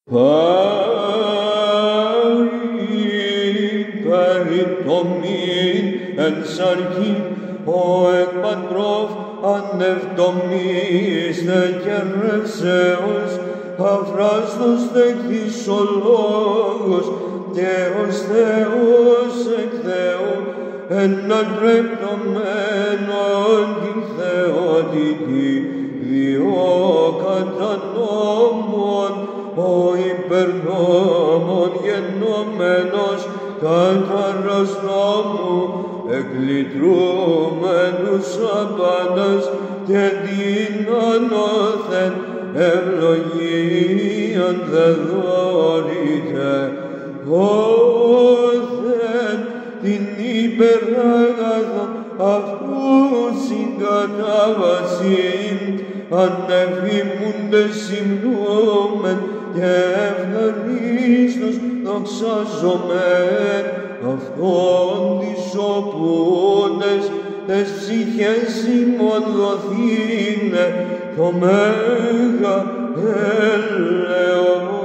Περιτομήν εν σαρκή, ο εκ παντρόφ ανευτομής δε κερρεσαίος, αφράστος δεχθείς ο λόγος, και ως Θεός εκ Θεού, εν αντρεπτομένον την θεότητη, διό κατά νόμον, ο υπερνόμον γεννόμενος, κατάρας νόμου, εκλυτρούμενους απάντας και την ανώθεν ευλογίαν δε δωρείτε. Όθεν την υπεράγαθον αυτού συγκατάβασιν, ανεφήμουντε συμνούμεν και ευχαρίστως δοξάζομεν αυτόν τις οποούντες τες ψυχές ημών δοθήνε το μέγα έλεος.